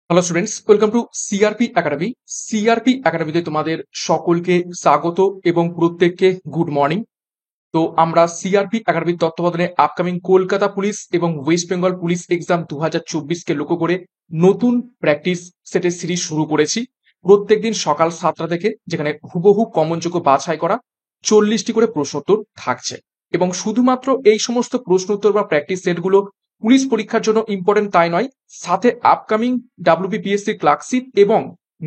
Hello students, welcome to CRP academy. CRP একাডেমিতে তোমাদের সকলকে স্বাগত এবং প্রত্যেককে গুড মর্নিং। তো আমরা সিআরপি একাডেমির তত্ত্বাবধানে আপকামিং কলকাতা পুলিশ এবং ওয়েস্ট বেঙ্গল পুলিশ এক্সাম 2024কে লক্ষ্য করে নতুন প্র্যাকটিস সেটের সিরিজ শুরু করেছি। প্রত্যেকদিন সকাল 7টা থেকে, যেখানে হুবহু কমনযোগ্য বাছাই করা 40টি করে প্রশ্নোত্তর থাকছে এবং শুধুমাত্র এই সমস্ত প্রশ্নোত্তর বা প্র্যাকটিস সেটগুলো পুলিশ পরীক্ষার জন্য ইম্পর্টেন্ট তাই নয়, সাথে আপকামিং ডাব্লিউবিপিএসসি ক্লার্কশিপ এবং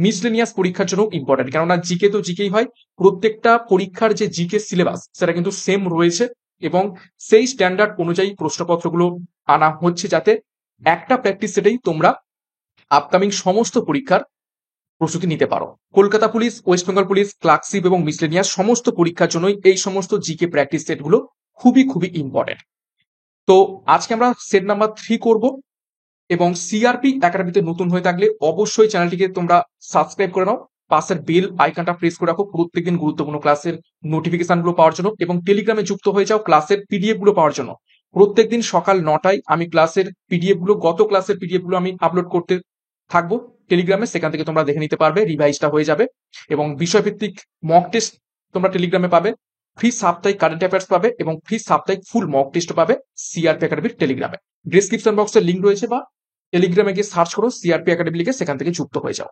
মিসলেনিয়াস পরীক্ষার জন্য ইম্পর্টেন্ট। কেননা জিকে তো জিকেই হয়, প্রত্যেকটা পরীক্ষার যে জিকে সিলেবাস সেটা কিন্তু সেম রয়েছে এবং সেই স্ট্যান্ডার্ড অনুযায়ী প্রশ্নপত্রগুলো আনা হচ্ছে, যাতে একটা প্র্যাকটিস সেটেই তোমরা আপকামিং সমস্ত পরীক্ষার প্রস্তুতি নিতে পারো। Kolkata police, West Bengal police, clerkship এবং মিসলেনিয়াস সমস্ত পরীক্ষার জন্যই এই সমস্ত জিকে প্র্যাকটিস সেটগুলো খুবই খুবই ইম্পর্টেন্ট। তো আজকে আমরা সেট নাম্বার 3 করব এবং সিআরপি একাডেমিতে নতুন হয়ে থাকলে অবশ্যই চ্যানেলটিকে তোমরা সাবস্ক্রাইব করে নাও, পাশের বেল আইকনটা প্রেস করে রাখো প্রত্যেকদিন গুরুত্বপূর্ণ ক্লাসের নোটিফিকেশনগুলো পাওয়ার জন্য, এবং টেলিগ্রামে যুক্ত হয়ে যাও ক্লাসের পিডিএফ গুলো পাওয়ার জন্য। প্রত্যেকদিন সকাল 9টায় আমি ক্লাসের পিডিএফ গুলো, গত ক্লাসের পিডিএফ গুলো আমি আপলোড করতে থাকবো টেলিগ্রামে, সেখান থেকে তোমরা দেখে নিতে পারবে, রিভাইজটা হয়ে যাবে। এবং বিষয়ভিত্তিক মক টেস্ট তোমরা টেলিগ্রামে পাবে, ফ্রি সাপ্তাহিক কারেন্ট অ্যাফেয়ার্স পাবে এবং ফ্রি সাপ্তাহিক ফুল মক টেস্ট পাবে সিআরপি একাডেমির টেলিগ্রামে। ডিসক্রিপশন বক্সে লিঙ্ক রয়েছে, বা টেলিগ্রামে গিয়ে সার্চ করো সিআরপি একাডেমি লিখে, সেখান থেকে যুক্ত হয়ে যাও।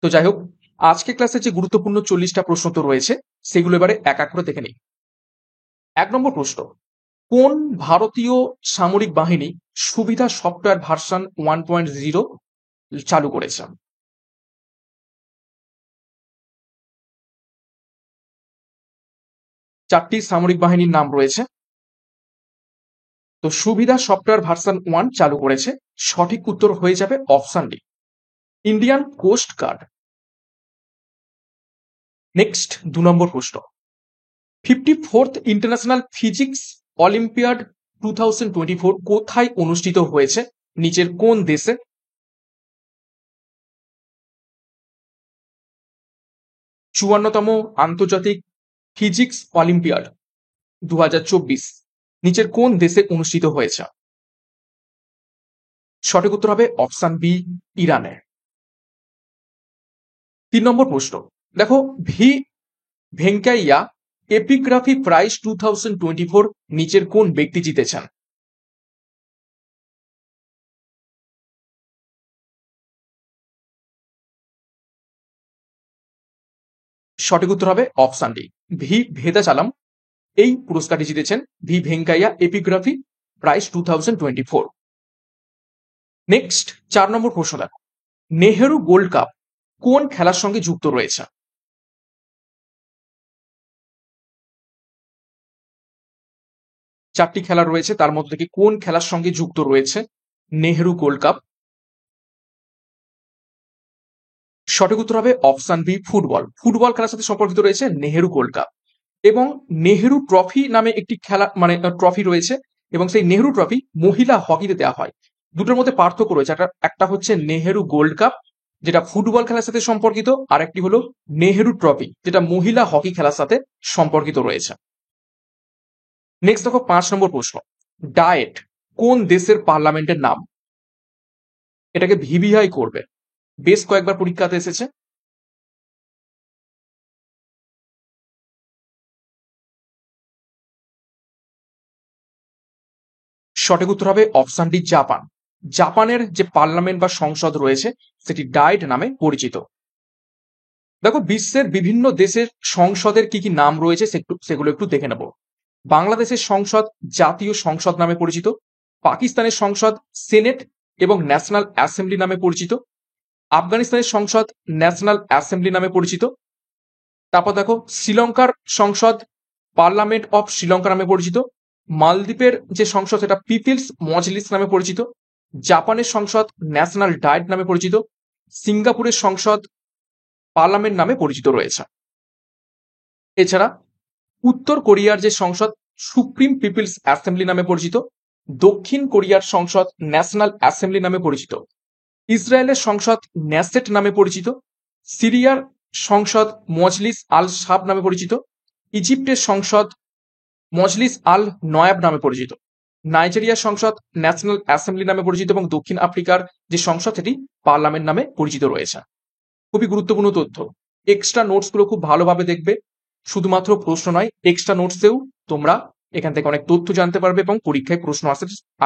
তো যাই হোক, আজকে ক্লাসে যে গুরুত্বপূর্ণ 40টা প্রশ্ন তো রয়েছে, সেগুলো এবারে এক এক করে দেখে নিই। 1 নম্বর প্রশ্ন, কোন ভারতীয় সামরিক বাহিনী সুবিধা সফটওয়্যার ভার্সন 1.0 চালু করেছে? চারটি সামরিক বাহিনীর নাম রয়েছে। তো সুবিধা সফটওয়্যার ভার্সন 1 চালু করেছে, সঠিক উত্তর হয়ে যাবে option D, Indian coast guard. Next 2 number প্রশ্ন, 54th ইন্টারন্যাশনাল ফিজিক্স অলিম্পিয়াড 2024 কোথায় অনুষ্ঠিত হয়েছে? নিচের কোন দেশে? চুয়ান্নতম আন্তর্জাতিক ফিজিক্স অলিম্পিয়াড 2024 নিচের কোন দেশে অনুষ্ঠিত হয়েছে? সঠিক উত্তর হবে অপশন বি, ইরানে। 3 নম্বর প্রশ্ন, দেখো, ভি ভেঙ্কাইয়া এপিগ্রাফি প্রাইজ 2024 নিচের কোন ব্যক্তি জিতেছেন? সঠিক উত্তর হবে অপশন ডি, ভি ভেদাচালাম এই পুরস্কারটি জিতেছেন, V Venkaiah epigraphy prize 2024। Next 4 নম্বর প্রশ্ন, দেখো, নেহেরু গোল্ড কাপ কোন খেলার সঙ্গে যুক্ত রয়েছে? চারটি খেলা রয়েছে, তার মধ্যে থেকে কোন খেলার সঙ্গে যুক্ত রয়েছে নেহেরু গোল্ড কাপ? সঠিক উত্তর হবে অপশন বি, ফুটবল। ফুটবল খেলার সাথে সম্পর্কিত রয়েছে নেহেরু গোল্ড কাপ। এবং নেহেরু ট্রফি নামে একটি খেলা, মানে ট্রফি রয়েছে, এবং সেই নেহেরু ট্রফি মহিলা হকিতে দেওয়া হয়। দুটোর মধ্যে পার্থক্য রয়েছে, একটা হচ্ছে নেহেরু গোল্ড কাপ যেটা ফুটবল খেলার সাথে সম্পর্কিত, আর একটি হলো নেহেরু ট্রফি যেটা মহিলা হকি খেলার সাথে সম্পর্কিত রয়েছে। নেক্সট দেখো 5 নম্বর প্রশ্ন, ডায়েট কোন দেশের পার্লামেন্টের নাম? এটাকে ভিভিআই করবে, বেশ কয়েকবার পরীক্ষাতে এসেছে। সঠিক উত্তর হবে অপশন ডি, জাপান। জাপানের যে পার্লামেন্ট বা সংসদ রয়েছে সেটি ডায়েট নামে পরিচিত। দেখো, বিশ্বের বিভিন্ন দেশের সংসদের কি কি নাম রয়েছে সেগুলো একটু দেখে নেব। বাংলাদেশের সংসদ জাতীয় সংসদ নামে পরিচিত, পাকিস্তানের সংসদ সেনেট এবং ন্যাশনাল অ্যাসেম্বলি নামে পরিচিত, আফগানিস্তানের সংসদ ন্যাশনাল অ্যাসেম্বলি নামে পরিচিত। তারপর দেখো, শ্রীলঙ্কার সংসদ পার্লামেন্ট অফ শ্রীলঙ্কা নামে পরিচিত, মালদ্বীপের যে সংসদ সেটা পিপলস মজলিস নামে পরিচিত, জাপানের সংসদ ন্যাশনাল ডায়েট নামে পরিচিত, সিঙ্গাপুরের সংসদ পার্লামেন্ট নামে পরিচিত রয়েছে। এছাড়া উত্তর কোরিয়ার যে সংসদ সুপ্রিম পিপলস অ্যাসেম্বলি নামে পরিচিত, দক্ষিণ কোরিয়ার সংসদ ন্যাশনাল অ্যাসেম্বলি নামে পরিচিত, ইসরায়েলের সংসদ ন্যাসেট নামে পরিচিত, সিরিয়ার সংসদ মজলিস আল শাব নামে পরিচিত, ইজিপ্টের সংসদ মজলিস আল নয়াব নামে পরিচিত, নাইজেরিয়ার সংসদ ন্যাশনাল অ্যাসেম্বলি নামে পরিচিত এবং দক্ষিণ আফ্রিকার যে সংসদ সেটি পার্লামেন্ট নামে পরিচিত রয়েছে। খুবই গুরুত্বপূর্ণ তথ্য। এক্সট্রা নোটস গুলো খুব ভালোভাবে দেখবে, শুধুমাত্র প্রশ্ন নয়, এক্সট্রা নোটসেও তোমরা এখান থেকে অনেক তথ্য জানতে পারবে এবং পরীক্ষায় প্রশ্ন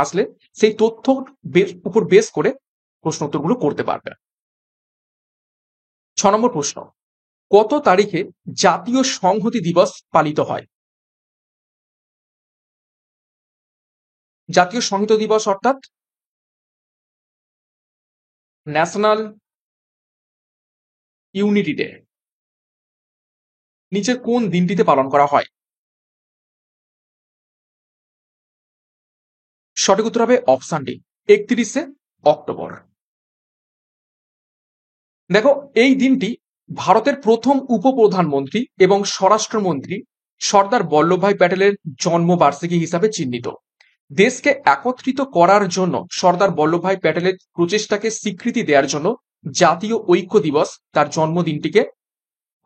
আসলে সেই তথ্য উপর বেস করে প্রশ্ন উত্তরগুলো করতে পারবে। 6 নম্বর প্রশ্ন, কত তারিখে জাতীয় সংহতি দিবস পালিত হয়? জাতীয় সংহতি দিবস অর্থাৎ ন্যাশনাল ইউনিটি ডে নিচের কোন দিনটিতে পালন করা হয়? সঠিক উত্তর হবে অপশন ডি, 31শে অক্টোবর। দেখো, এই দিনটি ভারতের প্রথম উপপ্রধানমন্ত্রী এবং স্বরাষ্ট্রমন্ত্রী সর্দার বল্লভভাই প্যাটেলের জন্মবার্ষিকী হিসাবে চিহ্নিত। দেশকে একত্রিত করার জন্য সর্দার বল্লভভাই প্যাটেলের প্রচেষ্টাকে স্বীকৃতি দেওয়ার জন্য জাতীয় ঐক্য দিবস তার জন্মদিনটিকে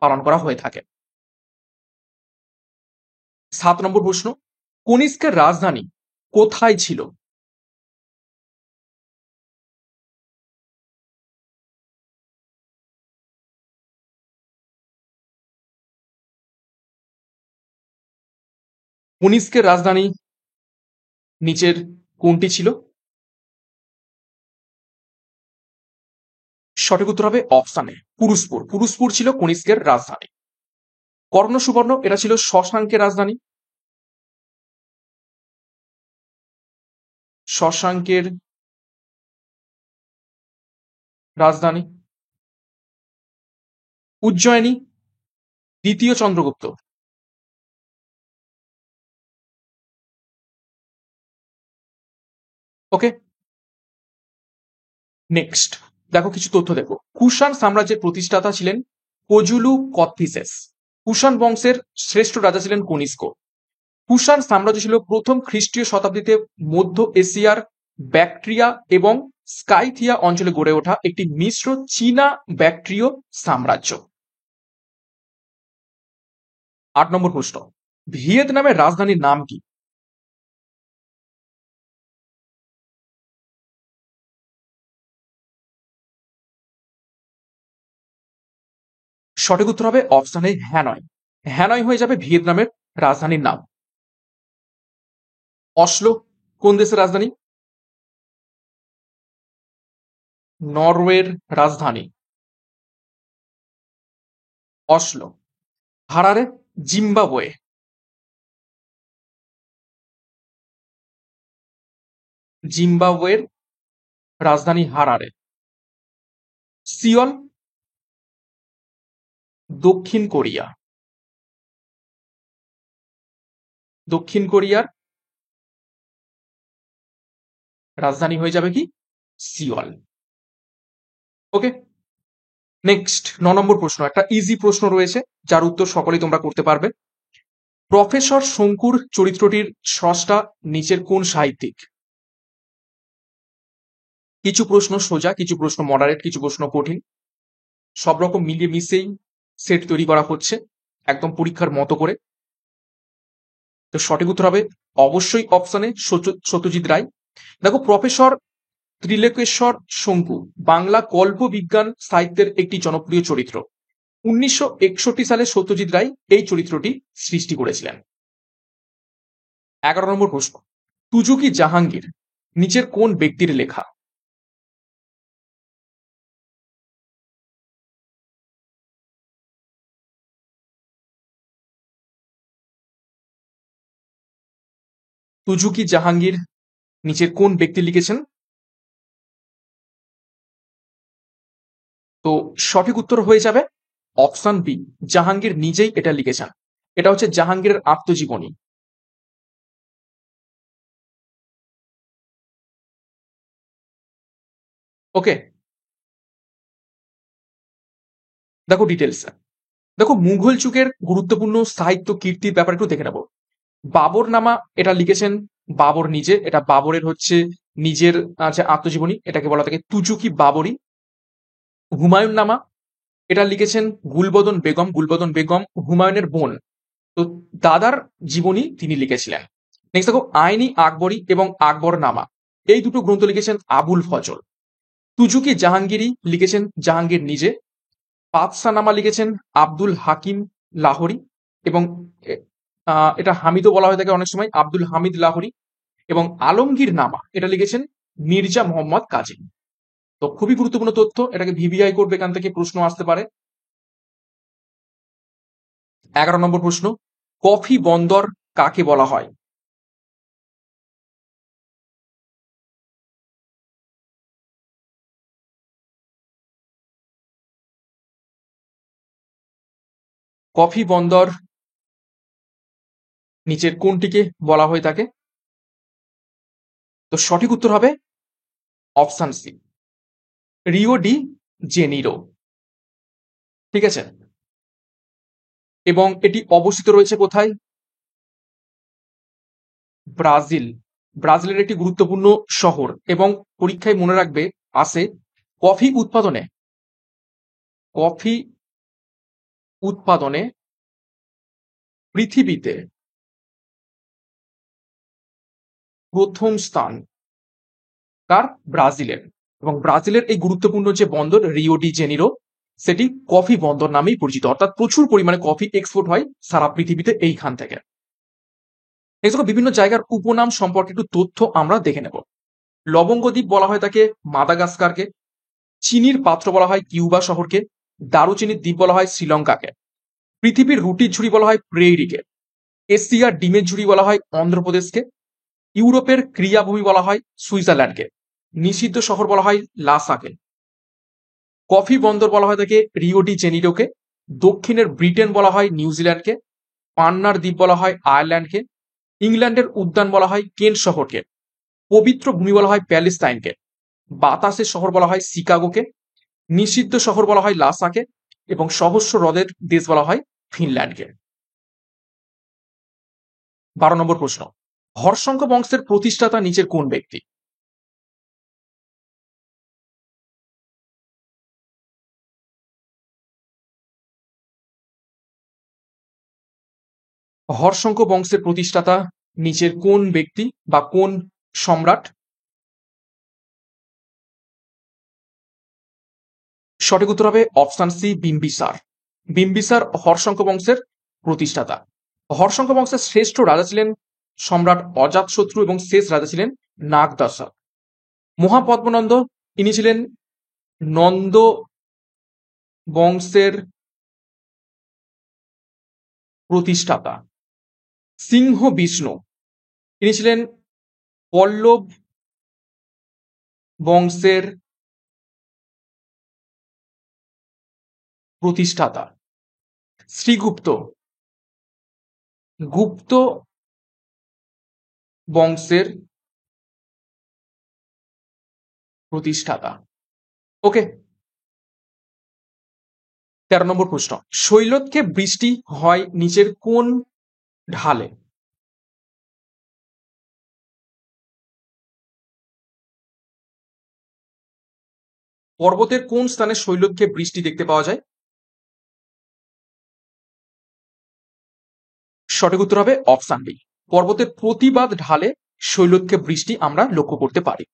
পালন করা হয়ে থাকে। 7 নম্বর প্রশ্ন, কনিষ্কের রাজধানী কোথায় ছিল? কনিষ্কের রাজধানী নিচের কোনটি ছিল? সঠিক উত্তর হবে অপশানে পুরুষপুর। পুরুষপুর ছিল কনিষ্কের রাজধানী। কর্ণ সুবর্ণ এটা ছিল শশাঙ্কের রাজধানী। শশাঙ্কের রাজধানী। উজ্জয়িনী দ্বিতীয় চন্দ্রগুপ্ত। ওকে, নেক্সট দেখো কিছু তথ্য দেখো। কুষাণ সাম্রাজ্যের প্রতিষ্ঠাতা ছিলেন কজুলু কথিসেস। কুষাণ বংশের শ্রেষ্ঠ রাজা ছিলেন কনিষ্ক। কুষাণ সাম্রাজ্য ছিল প্রথম খ্রিস্টীয় শতাব্দীতে মধ্য এশিয়ার ব্যাকট্রিয়া এবং স্কাইথিয়া অঞ্চলে গড়ে ওঠা একটি মিশ্র চীনা ব্যাকট্রিয় সাম্রাজ্য। 8 নম্বর প্রশ্ন, ভিয়েতনামের রাজধানীর নাম কি? সঠিক উত্তর হবে অপশানে হ্যানয়। হ্যানয় হয়ে যাবে ভিয়েতনামের রাজধানীর নাম। অসলো কোন দেশের রাজধানী? নরওয়ের রাজধানী অসলো। Harare Zimbabwe. জিম্বাবুয়ের রাজধানী হারারে। সিওল দক্ষিণ কোরিয়া। দক্ষিণ কোরিয়ার রাজধানী হয়ে যাবে কি? সিওল। ওকে, নেক্সট 9 নম্বর প্রশ্ন, একটা ইজি প্রশ্ন রয়েছে যার উত্তর সকলেই তোমরা করতে পারবে। প্রফেসর শঙ্কুর চরিত্রটির স্রষ্টা নিচের কোন সাহিত্যিক? কিছু প্রশ্ন সোজা, কিছু প্রশ্ন মডারেট, কিছু প্রশ্ন কঠিন, সব রকম মিলিয়ে মিশেই সেট তৈরি করা হচ্ছে একদম পরীক্ষার মতো করে। তো সঠিক উত্তর হবে অবশ্যই অপশনে সত্যজিৎ রায়। দেখো, প্রফেসর ত্রিলোকেশ্বর শঙ্কু বাংলা কল্প বিজ্ঞান সাহিত্যের একটি জনপ্রিয় চরিত্র। 1961 সালে সত্যজিৎ রায় এই চরিত্রটি সৃষ্টি করেছিলেন। 11 নম্বর প্রশ্ন, তুজুকি জাহাঙ্গীর নিচের কোন ব্যক্তির লেখা? তুজুকি জাহাঙ্গীর নিচের কোন ব্যক্তি লিখেছেন? তো সঠিক উত্তর হয়ে যাবে অপশন বি, জাহাঙ্গীর নিজেই এটা লিখেছেন। এটা হচ্ছে জাহাঙ্গীরের আত্মজীবনী। ওকে, দেখো ডিটেলস। দেখো, মুঘল যুগের গুরুত্বপূর্ণ সাহিত্য কীর্তির ব্যাপারে একটু দেখে নেব। বাবর নামা এটা লিখেছেন বাবর নিজে। এটা বাবরের হচ্ছে নিজের আছে আত্মজীবনী, এটাকে বলা থাকে তুজুকি বাবরি। হুমায়ুন নামা এটা লিখেছেন গুলবদন বেগম। গুলবদন বেগম হুমায়ুনের বোন, তো দাদার জীবনী তিনি লিখেছিলেন। নেক্সট দেখো আইনি আকবরী এবং আকবরনামা, এই দুটো গ্রন্থ লিখেছেন আবুল ফজল। তুজুকি জাহাঙ্গীরি লিখেছেন জাহাঙ্গীর নিজে। পাতসানামা লিখেছেন আব্দুল হাকিম লাহোরী এবং এটা হামিদও বলা হয়ে থাকে অনেক সময়, আব্দুল হামিদ লাহোরী। এবং আলমগীর নামা এটা লিখেছেন মির্জা মোহাম্মদ কাজিম। তো খুবই গুরুত্বপূর্ণ তথ্য, এটাকে ভিভিআই করবে, এখান থেকে প্রশ্ন আসতে পারে। 11 নম্বর প্রশ্ন, কফি বন্দর কাকে বলা হয়? কফি বন্দর নিচের কোনটিকে বলা হয়ে থাকে? তো সঠিক উত্তর হবে option C, Rio de Janeiro. ঠিক আছে, এবং এটি অবস্থিত রয়েছে কোথায়? ব্রাজিল। ব্রাজিলের একটি গুরুত্বপূর্ণ শহর। এবং পরীক্ষায় মনে রাখবে আসে কফি উৎপাদনে, কফি উৎপাদনে পৃথিবীতে প্রথম স্থান কার? ব্রাজিলের। এবং ব্রাজিলের এই গুরুত্বপূর্ণ যে বন্দর রিও ডি জেনিরো, সেটি কফি বন্দর নামেই পরিচিত, অর্থাৎ প্রচুর পরিমাণে কফি এক্সপোর্ট হয় সারা পৃথিবীতে এইখান থেকে। এছাড়া বিভিন্ন জায়গার উপনাম সম্পর্কে একটু তথ্য আমরা দেখে নেব। লবঙ্গ দ্বীপ বলা হয় তাকে মাদাগাস্কারকে। চিনির পাত্র বলা হয় কিউবা শহরকে। দারুচিনির দ্বীপ বলা হয় শ্রীলঙ্কাকে। পৃথিবীর রুটির ঝুড়ি বলা হয় প্রেরিকে। এশিয়ার ডিমের ঝুড়ি বলা হয় অন্ধ্রপ্রদেশকে। ইউরোপের ক্রিয়াভূমি বলা হয় সুইজারল্যান্ডকে। নিষিদ্ধ শহর বলা হয় লাসাকে। কফি বন্দর বলা হয় তাকে রিও ডি জেনিরোকে। দক্ষিণের ব্রিটেন বলা হয় নিউজিল্যান্ডকে। পান্নার দ্বীপ বলা হয় আয়ারল্যান্ডকে। ইংল্যান্ডের উদ্যান বলা হয় কেন্ট শহরকে। পবিত্র ভূমি বলা হয় প্যালেস্টাইনকে। বাতাসের শহর বলা হয় শিকাগোকে। নিষিদ্ধ শহর বলা হয় লাসাকে। এবং সহস্র হ্রদের দেশ বলা হয় ফিনল্যান্ডকে। 12 নম্বর প্রশ্ন, হর্ষঙ্ক বংশের প্রতিষ্ঠাতা নিচের কোন ব্যক্তি? হর্ষঙ্ক বংশের প্রতিষ্ঠাতা নিচের কোন ব্যক্তি বা কোন সম্রাট? সঠিক উত্তর হবে অপশন সি, বিম্বিসার। বিম্বিসার হর্ষঙ্ক বংশের প্রতিষ্ঠাতা। হর্ষঙ্ক বংশের শ্রেষ্ঠ রাজা ছিলেন সম্রাট অজাতশত্রু এবং শেষ রাজা ছিলেন নাগদশা। মহাপদ্মনন্দ ইনি ছিলেন নন্দ বংশের প্রতিষ্ঠাতা। সিংহ বিষ্ণু ইনি ছিলেন পল্লব বংশের প্রতিষ্ঠাতা। শ্রীগুপ্ত গুপ্ত বংশের প্রতিষ্ঠাতা। ওকে, 13 নম্বর প্রশ্ন, শৈলতকে বৃষ্টি হয় নিচের কোন ঢালে? পর্বতের কোন স্থানে শৈলতকে বৃষ্টি দেখতে পাওয়া যায়? সঠিক উত্তর হবে অপশন বি, পর্বতের প্রতিবাদ ঢালে শৈলতকে বৃষ্টি আমরা লক্ষ্য করতে পারি।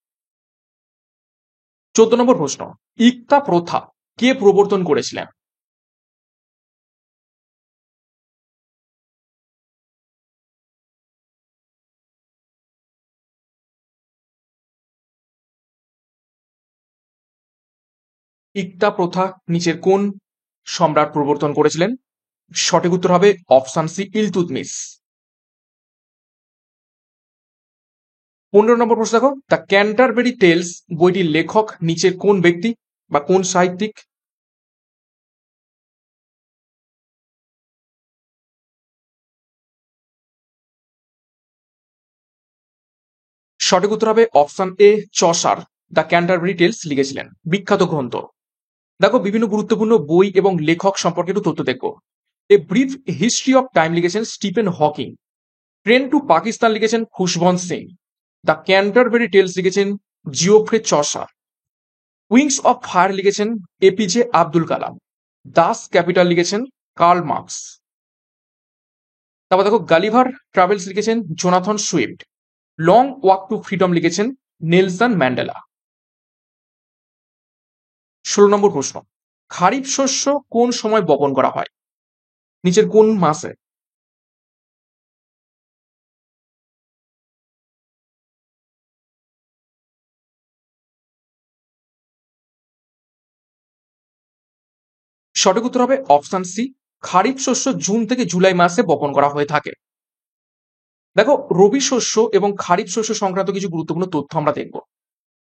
14 নম্বর প্রশ্ন, ইক্তা প্রথা কে প্রবর্তন করেছিলেন? ইক্তা প্রথা নিচের কোন সম্রাট প্রবর্তন করেছিলেন? সঠিক উত্তর হবে অপশন সি, ইলতুৎমিশ। 15 নম্বর প্রশ্ন দেখো, দ্য ক্যান্টারবেরি টেলস বইটির লেখক নিচের কোন ব্যক্তি বা কোন সাহিত্যিক? সঠিক উত্তর হবে option A, Chaucer the Canterbury Tales লিখেছিলেন, বিখ্যাত গ্রন্থ। দেখো বিভিন্ন গুরুত্বপূর্ণ বই এবং লেখক সম্পর্কে একটু তথ্য দেখবো। A brief history of time লিখেছেন Stephen Hawking. Train to Pakistan লিখেছেন Khushwant Singh. The Canterbury tales লিখেছেন Geoffrey Chaucer. Wings of fire লিখেছেন APJ Abdul Kalam. Das Kapital লিখেছেন কার্ল মার্কস। তারপর দেখো গালিভার ট্রাভেলস লিখেছেন Jonathan Swift. Long walk to freedom লিখেছেন নেলসন ম্যান্ডেলা। 16 নম্বর প্রশ্ন, খারিফ শস্য কোন সময় বপন করা হয়? নিচের কোন মাসে? সঠিক উত্তর হবে অপশন সি, খারিফ শস্য জুন থেকে জুলাই মাসে বপন করা হয়ে থাকে। দেখো রবি শস্য এবং খারিফ শস্য সংক্রান্ত কিছু গুরুত্বপূর্ণ তথ্য আমরা দেখব।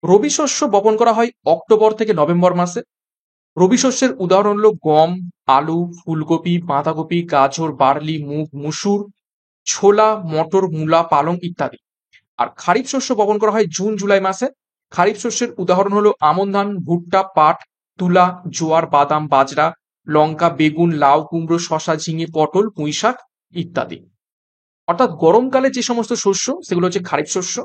রবি শস্য বপন করা হয় অক্টোবর থেকে নভেম্বর মাসে। রবি শস্যের উদাহরণ হলো গম, আলু, ফুলকপি, বাঁধাকপি, গাজর, বার্লি, মুগ, মুসুর, ছোলা, মটর, মূলা, পালং ইত্যাদি। আর খারিফ শস্য বপন করা হয় জুন জুলাই মাসে। খারিফ শস্যের উদাহরণ হলো আমন ধান, ভুট্টা, পাট, তুলা, জোয়ার, বাদাম, বাজরা, লঙ্কা, বেগুন, লাউ, কুমড়ো, শসা, ঝিঙে, পটল, পুঁইশাক ইত্যাদি। অর্থাৎ গরমকালে যে সমস্ত শস্য সেগুলো হচ্ছে খারিফ শস্য,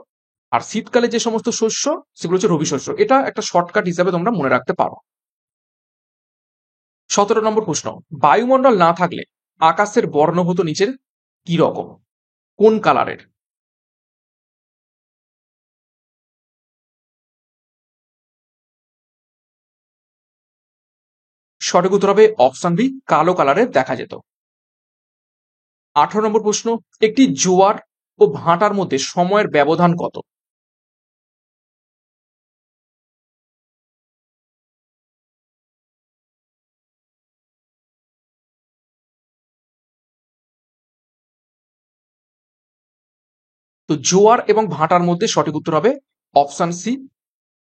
আর শীতকালে যে সমস্ত শস্য সেগুলো হচ্ছে রবি শস্য। এটা একটা শর্টকাট হিসাবে তোমরা মনে রাখতে পারো। 17 নম্বর প্রশ্ন, বায়ুমণ্ডল না থাকলে আকাশের বর্ণ হতো নিচের কি রকম? কোন কালারের? সঠিক উত্তর হবে অপশন বি, কালো কালারের দেখা যেত। 18 নম্বর প্রশ্ন, একটি জোয়ার ও ভাটার মধ্যে সময়ের ব্যবধান কত? তো জোয়ার এবং ভাটার মধ্যে সঠিক উত্তর হবে অপশন সি,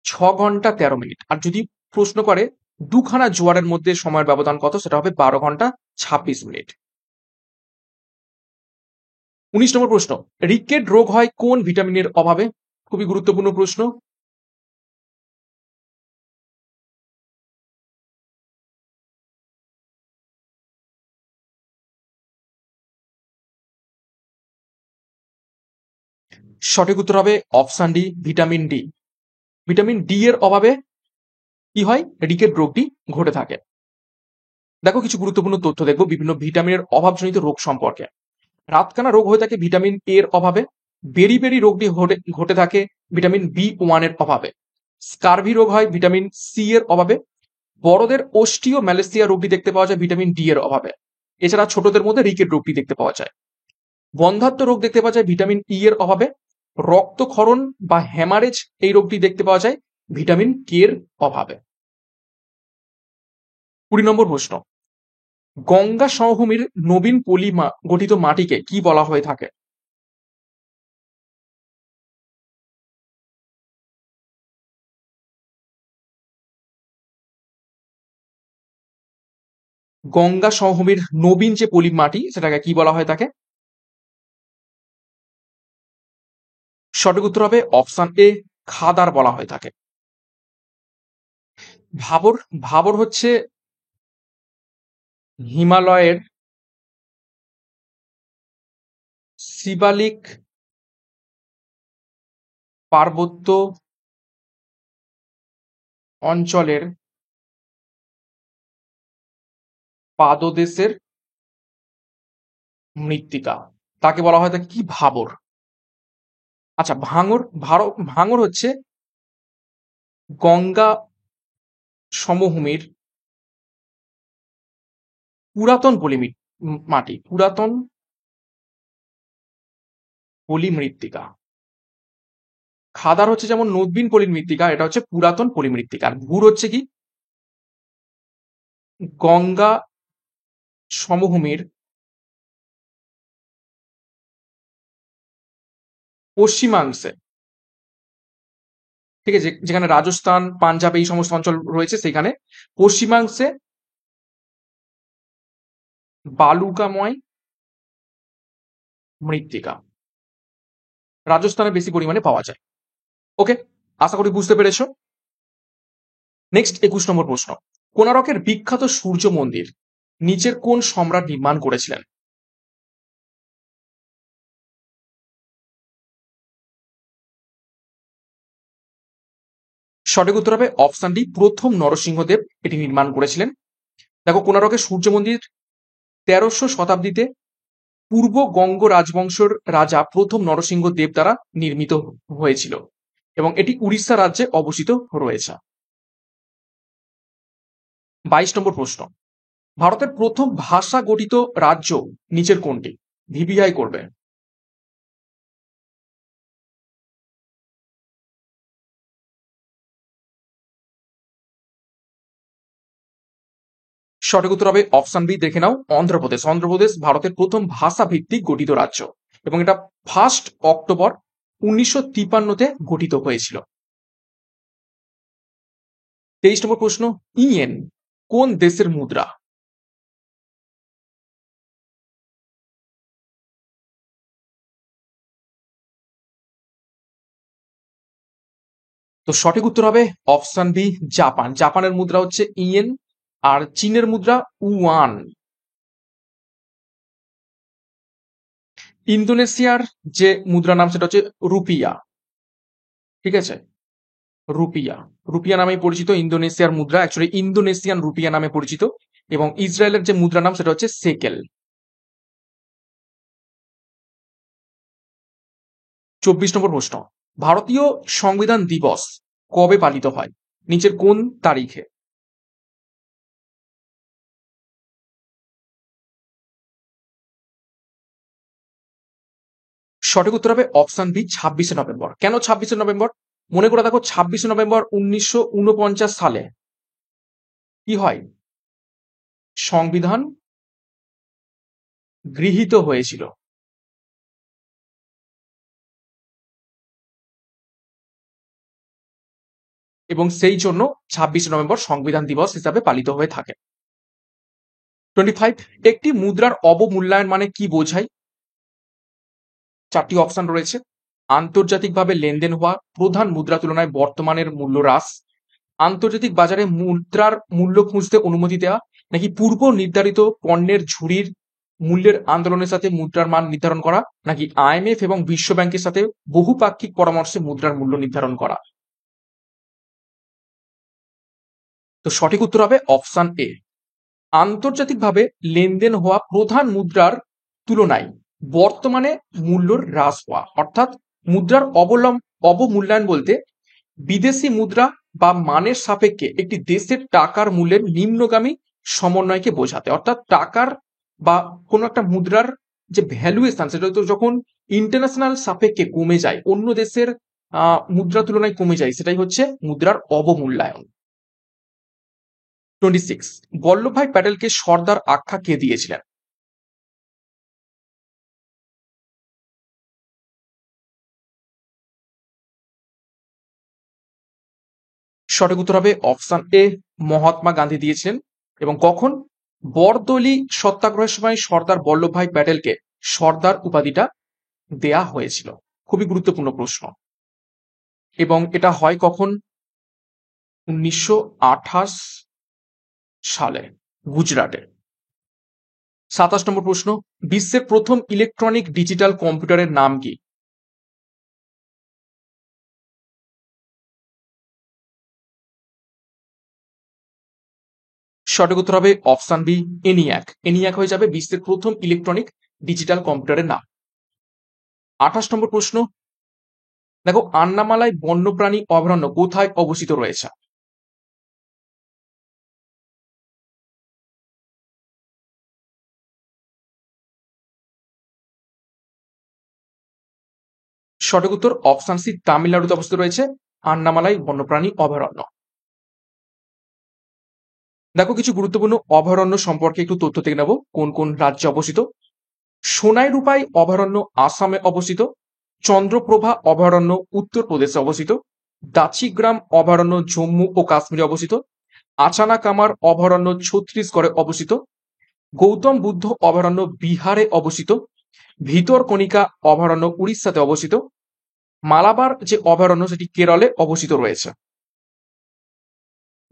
6 ঘন্টা 13 মিনিট। আর যদি প্রশ্ন করে দুখানা জোয়ারের মধ্যে সময়ের ব্যবধান কত, সেটা হবে 12 ঘন্টা 26 মিনিট। 19 নম্বর প্রশ্ন, রিকেট রোগ হয় কোন ভিটামিনের অভাবে? খুবই গুরুত্বপূর্ণ প্রশ্ন। সঠিক উত্তর হবে option D, vitamin D. Vitamin D এর অভাবে কি হয়, রিকেট রোগটি ঘটে থাকে। দেখো কিছু গুরুত্বপূর্ণ তথ্য দেখবো বিভিন্ন ভিটামিনের অভাবজনিত রোগ সম্পর্কে। রাতকানা রোগ হয়ে থাকে ভিটামিন এ এর অভাবে। বেরি রোগটি ঘটে থাকে ভিটামিন বি 1 এর অভাবে। স্কারভি রোগ হয় ভিটামিন সি এর অভাবে। বড়দের অস্টিও ম্যালেসিয়া রোগটি দেখতে পাওয়া যায় ভিটামিন ডি এর অভাবে। এছাড়া ছোটদের মধ্যে রিকেট রোগটি দেখতে পাওয়া যায়। বন্ধ্যাত্ব রোগ দেখতে পাওয়া যায় ভিটামিন ই এর অভাবে। রক্তক্ষরণ বা হ্যামারেজ এই রোগটি দেখতে পাওয়া যায় ভিটামিন কে এর অভাবে। 20 নম্বর প্রশ্ন, গঙ্গা সমভূমির নবীন পলি গঠিত মাটিকে কি বলা হয়ে থাকে? গঙ্গা সমভূমির নবীন যে পলি মাটি সেটাকে কি বলা হয়ে থাকে? সঠিক উত্তর হবে অপশন এ, খাদার বলা হয়ে থাকে। ভাবর, ভাবর হচ্ছে হিমালয়ের শিবালিক পার্বত্য অঞ্চলের পাদদেশের মৃত্তিকা, তাকে বলা হয় থাকে কি, ভাবর। আচ্ছা ভাঙর, ভাঙর হচ্ছে গঙ্গা সমভূমির পুরাতন মাটি, পুরাতন পলি মৃত্তিকা। খাদার হচ্ছে যেমন নদীন পলি মৃত্তিকা, এটা হচ্ছে পুরাতন পলি মৃত্তিকা। আর ভুর হচ্ছে কি, গঙ্গা সমভূমির পশ্চিমাংশে, ঠিক আছে, যেখানে রাজস্থান, পাঞ্জাব এই সমস্ত অঞ্চল রয়েছে, সেখানে পশ্চিমাংশে বালুকাময় মৃত্তিকা রাজস্থানে বেশি পরিমাণে পাওয়া যায়। ওকে, আশা করি বুঝতে পেরেছো। নেক্সট 21 নম্বর প্রশ্ন, কোণারকের বিখ্যাত সূর্য মন্দির নিচের কোন সম্রাট নির্মাণ করেছিলেন? সঠিক উত্তর হবে অপশন ডি, প্রথম নরসিংহদেব এটি নির্মাণ করেছিলেন। দেখো কোণারকের সূর্য মন্দির 1300 শতাব্দীতে পূর্ব গঙ্গ রাজবংশের রাজা প্রথম নরসিংহ দেব দ্বারা নির্মিত হয়েছিল এবং এটি উড়িষ্যা রাজ্যে অবস্থিত রয়েছে। 22 নম্বর প্রশ্ন, ভারতের প্রথম ভাষা গঠিত রাজ্য নিচের কোনটি? ভিভিআই করবে। সঠিক উত্তর হবে অপশন বি, দেখে নাও, অন্ধ্রপ্রদেশ। অন্ধ্রপ্রদেশ ভারতের প্রথম ভাষা ভিত্তিক গঠিত রাজ্য এবং এটা 1 অক্টোবর 1953-তে গঠিত হয়েছিল। 23 নম্বর প্রশ্ন, ইয়েন কোন দেশের মুদ্রা? তো সঠিক উত্তর হবে অপশন বি, জাপান। জাপানের মুদ্রা হচ্ছে ইয়েন আর চীনের মুদ্রা উয়ান। ইন্দোনেশিয়ার যে মুদ্রা নাম সেটা হচ্ছে রুপিয়া। ঠিক আছে, রুপিয়া। রুপিয়া নামেই পরিচিত ইন্দোনেশিয়ার মুদ্রা, অ্যাকচুয়ালি ইন্দোনেশিয়ান রুপিয়া নামে পরিচিত। এবং ইসরায়েলের যে মুদ্রা নাম সেটা হচ্ছে সেকেল। 24 নম্বর প্রশ্ন, ভারতীয় সংবিধান দিবস কবে পালিত হয়? নিচের কোন তারিখে? সঠিক উত্তর হবে অপশন বি, 26শে নভেম্বর। কেন 26শে নভেম্বর? মনে করে দেখো, 26শে নভেম্বর 1949 সালে কি হয়? সংবিধান গৃহীত হয়েছিল এবং সেই জন্য 26শে নভেম্বর সংবিধান দিবস হিসাবে পালিত হয়ে থাকে। 25, একটি মুদ্রার অবমূল্যায়ন মানে কি বোঝায়? 4টি অপশন রয়েছে। আন্তর্জাতিকভাবে লেনদেন হওয়া, প্রধান মুদ্রা তুলনায় বর্তমানের মূল্য হ্রাস, আন্তর্জাতিক বাজারে মুদ্রার মূল্য খুঁজতে অনুমতি দেওয়া, নাকি পূর্ব নির্ধারিত পণ্যের ঝুড়ির মূল্যের আন্দোলনের সাথে মুদ্রার মান নির্ধারণ করা, নাকি আইএমএফ এবং বিশ্ব ব্যাংকের সাথে বহুপাক্ষিক পরামর্শে মুদ্রার মূল্য নির্ধারণ করা। তো সঠিক উত্তর হবে অপশন এ, আন্তর্জাতিকভাবে লেনদেন হওয়া প্রধান মুদ্রার তুলনায় বর্তমানে মূল্যর হ্রাস হওয়া, অর্থাৎ মুদ্রার অবমূল্যায়ন বলতে বিদেশি মুদ্রা বা মানের সাপেক্ষে একটি দেশের টাকার মূল্যের নিম্নগামী সমন্বয়কে বোঝাতে। অর্থাৎ টাকার বা কোনো একটা মুদ্রার যে ভ্যালুয়েশন সেটা তো যখন ইন্টারন্যাশনাল সাপেক্ষে কমে যায়, অন্য দেশের মুদ্রা তুলনায় কমে যায়, সেটাই হচ্ছে মুদ্রার অবমূল্যায়ন। 26, বল্লভভাই প্যাটেলকে সর্দার আখ্যা কে দিয়েছিলেন? সঠিক উত্তর হবে অপশন এ, মহাত্মা গান্ধী দিয়েছিলেন। এবং কখন? বরদলি সত্যাগ্রহের সময় সর্দার বল্লভভাই প্যাটেলকে সর্দার উপাধিটা দেয়া হয়েছিল। খুবই গুরুত্বপূর্ণ প্রশ্ন। এবং এটা হয় কখন? 1928 সালে গুজরাটে। 27 নম্বর প্রশ্ন, বিশ্বের প্রথম ইলেকট্রনিক ডিজিটাল কম্পিউটারের নাম কি? সঠিক উত্তর হবে অপশন বি, এনিয়াক। এনিয়াক হয়ে যাবে বিশ্বের প্রথম ইলেকট্রনিক ডিজিটাল কম্পিউটারের নাম। 28 নম্বর প্রশ্ন, দেখো, আন্নামালাই বন্যপ্রাণী অভয়ারণ্য কোথায় অবস্থিত রয়েছে? সঠিক উত্তর অপশন সি, তামিলনাড়ুতে অবস্থিত রয়েছে আন্নামালাই বন্যপ্রাণী অভয়ারণ্য। দেখো, কিছু গুরুত্বপূর্ণ অভয়ারণ্য সম্পর্কে একটু তথ্য থেকে নেব, কোন কোন রাজ্যে অবস্থিত। সোনাই রূপাই অভয়ারণ্য আসামে অবস্থিত, চন্দ্রপ্রভা অভয়ারণ্য উত্তরপ্রদেশে অবস্থিত, দাচিগ্রাম অভয়ারণ্য জম্মু ও কাশ্মীরে অবস্থিত, আচানা কামার অভয়ারণ্য ছত্তিশগড়ে অবস্থিত, গৌতম বুদ্ধ অভয়ারণ্য বিহারে অবস্থিত, ভিতরকণিকা অভয়ারণ্য উড়িষ্যাতে অবস্থিত, মালাবার যে অভয়ারণ্য সেটি কেরলে অবস্থিত রয়েছে।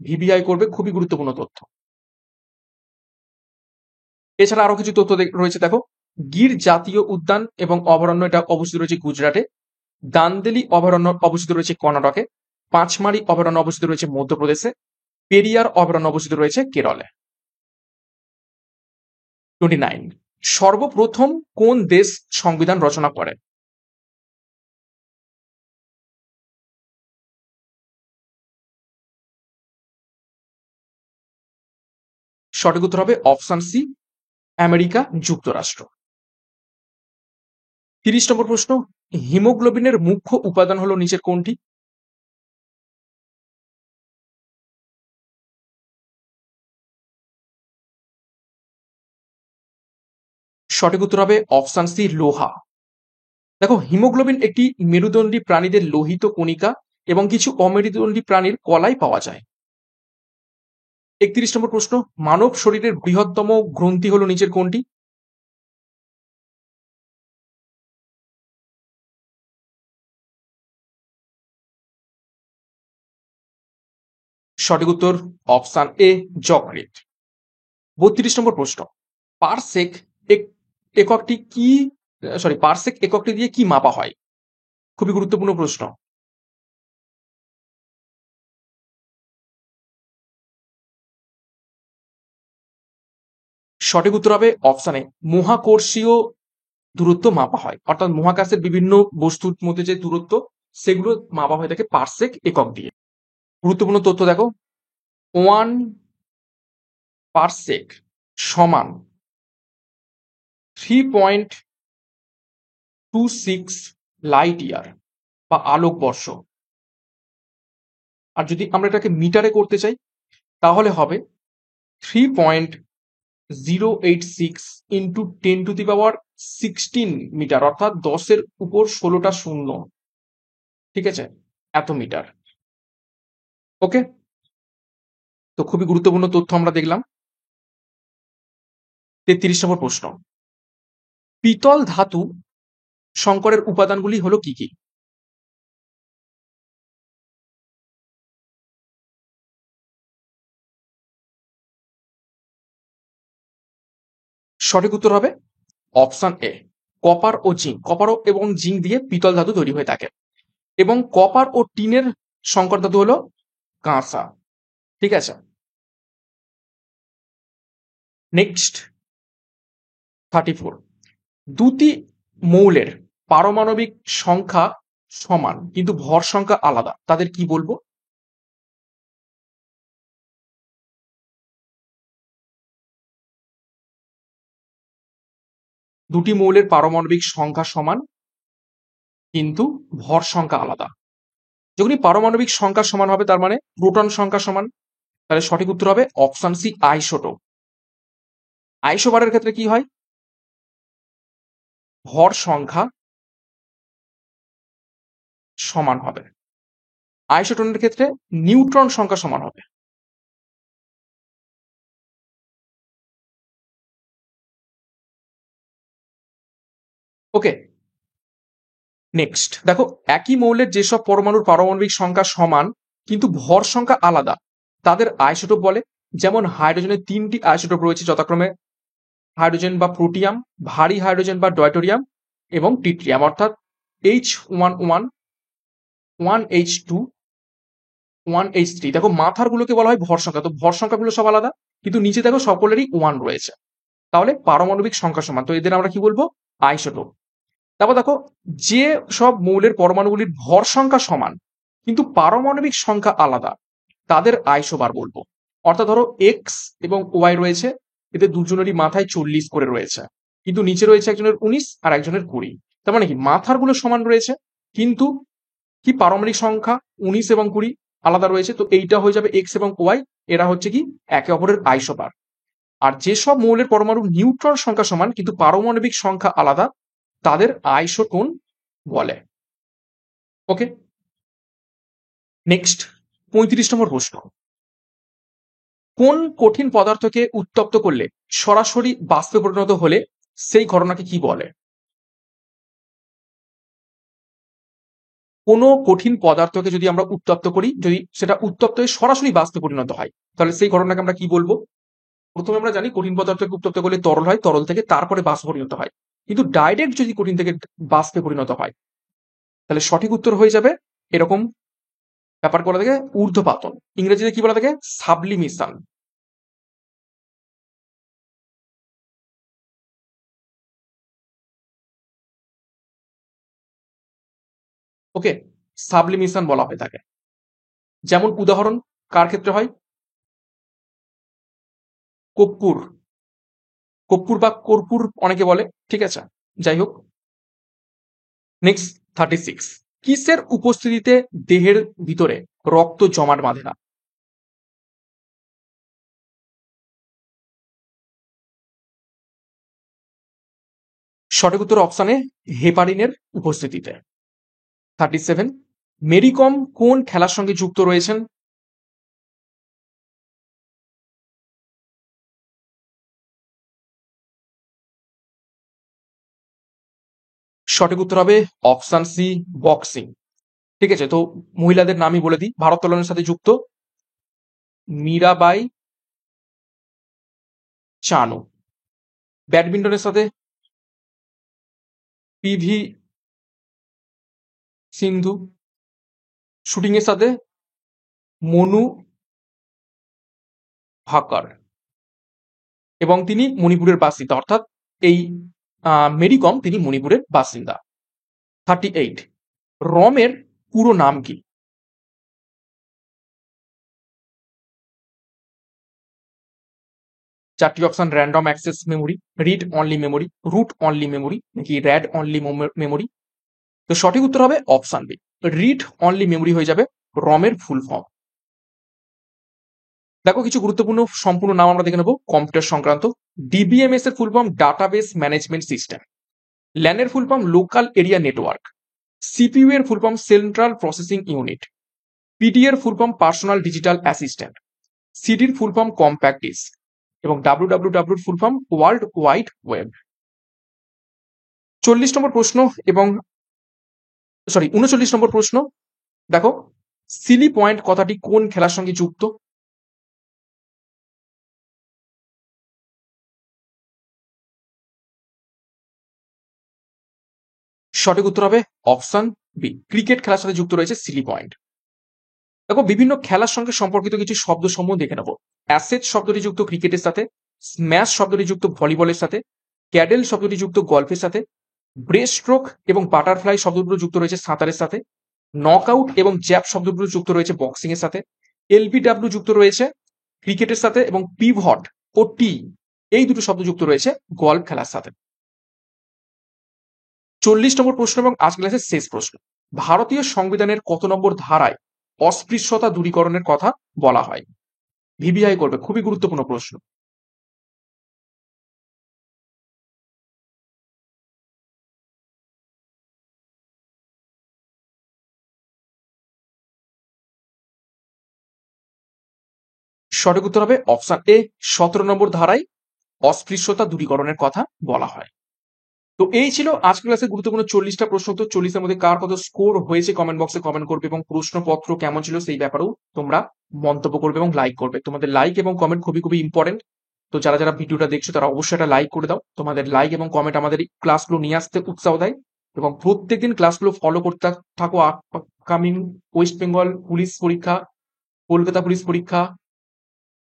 ভিভিআই করবে, খুবই গুরুত্বপূর্ণ তথ্য। এছাড়া আরো কিছু তথ্য রয়েছে, দেখো, গির জাতীয় উদ্যান এবং অভয়ারণ্য এটা অবস্থিত রয়েছে গুজরাটে, দান্দেলি অভয়ারণ্য অবস্থিত রয়েছে কর্ণাটকে, পাঁচমারি অভয়ারণ্য অবস্থিত রয়েছে মধ্যপ্রদেশে, পেরিয়ার অভয়ারণ্য অবস্থিত রয়েছে কেরলে। 29, সর্বপ্রথম কোন দেশ সংবিধান রচনা করে? সঠিক উত্তর হবে অপশন সি, আমেরিকা যুক্তরাষ্ট্র। 30 নম্বর প্রশ্ন, হিমোগ্লোবিনের মুখ্য উপাদান হলো নিচের কোনটি? সঠিক উত্তর হবে অপশন সি, লোহা। দেখো, হিমোগ্লোবিন একটি মেরুদণ্ডী প্রাণীদের লোহিত কণিকা এবং কিছু অমেরুদণ্ডী প্রাণীর কলায় পাওয়া যায়। 31 নম্বর প্রশ্ন, মানব শরীরের বৃহত্তম গ্রন্থি হলো নিচের কোনটি? সঠিক উত্তর অপশন এ, যকৃৎ। 32 নম্বর প্রশ্ন, পারসেক এককটি কি, পারসেক এককটি দিয়ে কি মাপা হয়? খুবই গুরুত্বপূর্ণ প্রশ্ন। সঠিক উত্তর হবে অপশন এ, মহাকর্ষীয় দূরত্ব মাপা হয়, অর্থাৎ মহাকাশের বিভিন্ন বস্তুর মধ্যে যে দূরত্ব সেগুলো মাপা হয়ে থাকে পারসেক একক দিয়ে। গুরুত্বপূর্ণ তথ্য দেখো, 1 পারসেক সমান 3.26 লাইট ইয়ার বা আলোকবর্ষ। আর যদি আমরা এটাকে মিটারে করতে চাই তাহলে হবে 3.086 ইন্টু 10⁻16 মিটার, অর্থাৎ 10-এর উপর 16টা শূন্য। ঠিক আছে, এত মিটার। ওকে, তো খুবই গুরুত্বপূর্ণ তথ্য আমরা দেখলাম। 33 নম্বর প্রশ্ন, পিতল ধাতু সংকরের উপাদানগুলি হলো কি কি? সঠিক উত্তর হবে অপশন এ, কপার ও জিঙ্ক। কপার এবং জিঙ্ক দিয়ে পিতল ধাতু তৈরি হয়ে থাকে এবং কপার ও টিনের সংকর ধাতু হলো কাঁসা। ঠিক আছে, নেক্সট 34, দুটি মৌলের পারমাণবিক সংখ্যা সমান কিন্তু ভর সংখ্যা আলাদা, তাদের কি বলবো? দুটি মৌলের পারমাণবিক সংখ্যা সমান কিন্তু ভর সংখ্যা আলাদা। যখনই পারমাণবিক সংখ্যা সমান হবে তার মানে প্রোটন সংখ্যা সমান, তাহলে সঠিক উত্তর হবে অপশন সি, আইসোটোপ। আইসোবারের ক্ষেত্রে কি হয়? ভর সংখ্যা সমান হবে। আইসোটোনের ক্ষেত্রে নিউট্রন সংখ্যা সমান হবে। ওকে, নেক্সট দেখো, একই মৌলের যেসব পরমাণুর পারমাণবিক সংখ্যা সমান কিন্তু ভর সংখ্যা আলাদা তাদের আইসোটোপ বলে। যেমন হাইড্রোজেনের 3টি আইসোটোপ রয়েছে, যথাক্রমে হাইড্রোজেন বা প্রোটিয়াম, ভারী হাইড্রোজেন বা ডয়টোরিয়াম এবং টিট্রিয়াম, অর্থাৎ H11, 1H2, 1H3। দেখো, মাথার গুলোকে বলা হয় ভর সংখ্যা, তো ভর সংখ্যাগুলো সব আলাদা কিন্তু নিচে দেখো সকলেরই 1 রয়েছে, তাহলে পারমাণবিক সংখ্যা সমান, তো এদের আমরা কি বলবো? আইসোটোপ। তারপর দেখো, যে সব মৌলের পরমাণুগুলির ভর সংখ্যা সমান কিন্তু পারমাণবিক সংখ্যা আলাদা তাদের আইসোবার বলবো। অর্থাৎ ধরো এক্স এবং ওয়াই রয়েছে, এদের দুজনেরই মাথায় 40 করে রয়েছে কিন্তু নিচে রয়েছে একজনের 19 আর একজনের 20। তার মানে কি, মাথার গুলো সমান রয়েছে কিন্তু কি পারমাণবিক সংখ্যা 19 এবং 20 আলাদা রয়েছে, তো এইটা হয়ে যাবে এক্স এবং ওয়াই, এরা হচ্ছে কি একে অপরের আইসোবার। আর যেসব মৌলের পরমাণুর নিউট্রন সংখ্যা সমান কিন্তু পারমাণবিক সংখ্যা আলাদা তাদের আইসোটোন বলে। ওকে, নেক্সট 35 নম্বর প্রশ্ন, কোন কঠিন পদার্থকে উত্তপ্ত করলে সরাসরি বাষ্পে পরিণত হলে সেই ঘটনাকে কি বলে? কোনো কঠিন পদার্থকে যদি আমরা উত্তপ্ত করি, যদি সেটা উত্তপ্ত হয়ে সরাসরি বাষ্পে পরিণত হয় তাহলে সেই ঘটনাকে আমরা কি বলবো? প্রথমে আমরা জানি কঠিন পদার্থকে উত্তপ্ত করলে তরল হয়, তরল থেকে তারপরে বাষ্পে পরিণত হয়, কিন্তু ডাইরেক্ট যদি কঠিন থেকে বাষ্পে পরিণত হয় তাহলে সঠিক উত্তর হয়ে যাবে এরকম ব্যাপার করা থাকে ঊর্ধ্বপাতন, ইংরেজিতে কি বলা থাকে? সাবলিমিশন। ওকে, সাবলিমেশন বলা হয় তাকে। যেমন উদাহরণ কার ক্ষেত্রে হয়? কর্পূর, কর্পূর বা কর্পূর অনেকে বলে, ঠিক আছে, যাই হোক। নেক্সট 36, কিসের উপস্থিতিতে দেহের ভিতরে রক্ত জমাট বাঁধে না? সঠিক উত্তর অপশানে হেপারিনের উপস্থিতিতে। 37, মেরি কম কোন খেলার সঙ্গে যুক্ত রয়েছেন? সঠিক উত্তর হবে অপশন সি, বক্সিং। ঠিক আছে, তো মহিলাদের নামই বলে দিই। ভারোত্তোলনের সাথে যুক্ত মীরাবাই চানু, ব্যাডমিন্টনের সাথে পিভি সিন্ধু, শুটিং এর সাথে মনু ভাকার, এবং তিনি মণিপুরের বাসিন্দা, অর্থাৎ এই মেরি কম তিনি মণিপুরের বাসিন্দা। 38, রমের পুরো নাম কি? চারটি option random access memory, read only memory, root only memory, নাকি র্যাড অনলি মেমোরি। তো সঠিক উত্তর হবে option B, read only memory হয়ে যাবে রমের ফুল ফর্ম। দেখো কিছু গুরুত্বপূর্ণ সম্পূর্ণ নাম আমরা দেখে নেবো কম্পিউটার সংক্রান্ত। ডিবিএমএস এর full form database management system, LAN এর full form local area network, CPU এর full form central processing unit, PD এর full form personal digital assistant, সিডির ফুল ফর্ম কম্প্যাক্ট ডিস্ক, এবং ডাব্লিউডাব্লিউডাব্লিউর full form world wide web. 40 number প্রশ্ন এবং 39 নম্বর প্রশ্ন, দেখো সিলি পয়েন্ট কথাটি কোন খেলার সঙ্গে যুক্ত? সঠিক উত্তর হবে অপশন বি, ক্রিকেট খেলার সাথে যুক্ত রয়েছে সিলি পয়েন্ট। দেখো বিভিন্ন খেলার সঙ্গে সম্পর্কিত কিছু শব্দ সমূহ দেখে নেবো। অ্যাসেজ শব্দটি যুক্ত ক্রিকেটের সাথে, স্ম্যাশ শব্দটি যুক্ত ভলিবলের সাথে, ক্যাডেল শব্দটি যুক্ত গল্ফের সাথে, ব্রেস্ট স্ট্রোক এবং বাটারফ্লাই শব্দগুলো যুক্ত রয়েছে সাঁতারের সাথে, নকআউট এবং জ্যাব শব্দগুলো যুক্ত রয়েছে বক্সিং এর সাথে, এলবিডব্লিউ যুক্ত রয়েছে ক্রিকেটের সাথে, এবং পিভট ও টি এই দুটো শব্দ যুক্ত রয়েছে গল্ফ খেলার সাথে। 40 নম্বর প্রশ্ন এবং আজকের ক্লাসের শেষ প্রশ্ন, ভারতীয় সংবিধানের কত নম্বর ধারায় অস্পৃশ্যতা দূরীকরণের কথা বলা হয়? ভিভিআই করবে, খুবই গুরুত্বপূর্ণ প্রশ্ন। সঠিক উত্তর হবে অপশন এ, 17 নম্বর ধারায় অস্পৃশ্যতা দূরীকরণের কথা বলা হয়। তো এই ছিল আজকের ক্লাসের গুরুত্বপূর্ণ 40টা প্রশ্ন। তো 40-এর মধ্যে কার কত স্কোর হয়েছে কমেন্ট বক্সে কমেন্ট করবে, এবং প্রশ্নপত্র কেমন ছিল সেই ব্যাপারেও তোমরা মন্তব্য করবে এবং লাইক করবে। তোমাদের লাইক এবং কমেন্ট খুবই খুবই ইম্পর্টেন্ট। তো যারা যারা ভিডিওটা দেখছো তারা অবশ্যই একটা লাইক করে দাও। তোমাদের লাইক এবং কমেন্ট আমাদের এই ক্লাসগুলো নিয়ে আসতে উৎসাহ দেয়, এবং প্রত্যেকদিন ক্লাসগুলো ফলো করতে থাকো। আপকামিং ওয়েস্ট বেঙ্গল পুলিশ পরীক্ষা, কলকাতা পুলিশ পরীক্ষা,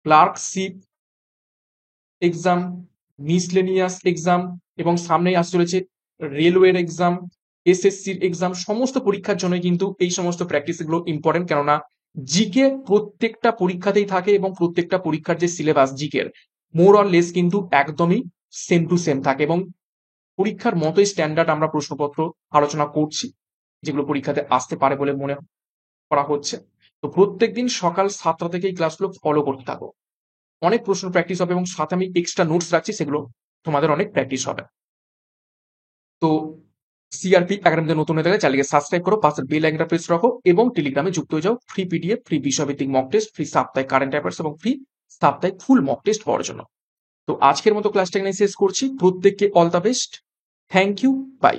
ক্লার্কশিপ এক্সাম, মিসলেনিয়াস এক্সাম, এবং সামনেই আসতে চলেছে রেলওয়ের এক্সাম, এসএসসির এক্সাম, সমস্ত পরীক্ষার জন্য কিন্তু এই সমস্ত প্র্যাকটিস গুলো ইম্পর্টেন্ট। কেননা জিকে প্রত্যেকটা পরীক্ষাতেই থাকে, এবং প্রত্যেকটা পরীক্ষার যে সিলেবাস জিকের মোর অর লেস কিন্তু একদমই সেম টু সেম থাকে, এবং পরীক্ষার মতোই স্ট্যান্ডার্ড আমরা প্রশ্নপত্র আলোচনা করছি, যেগুলো পরীক্ষাতে আসতে পারে বলে মনে করা হচ্ছে। তো প্রত্যেকদিন সকাল 7টা থেকে এই ক্লাসগুলো ফলো করতে থাকো। অনেক প্রশ্ন প্র্যাকটিস হবে, এবং সাথে আমি এক্সট্রা নোটস রাখছি, সেগুলো তোমাদের অনেক প্র্যাকটিস হবে। তো সিআরপি একাডেমিতে নতুন হয়ে থাকলে চ্যানেলকে সাবস্ক্রাইব করো, পাশের বেল আইকনটা প্রেস রাখো, এবং টেলিগ্রামে যুক্ত হয়ে যাও ফ্রি পিডিএফ, ফ্রি বিষয়ভিত্তিক মক টেস্ট, ফ্রি সাপ্তাহিক কারেন্ট অ্যাফেয়ার্স এবং ফ্রি সাপ্তাহিক ফুল মক টেস্ট পাওয়ার জন্য। তো আজকের মতো ক্লাসটা এখানে শেষ করছি। প্রত্যেককে all the best. Thank you, by.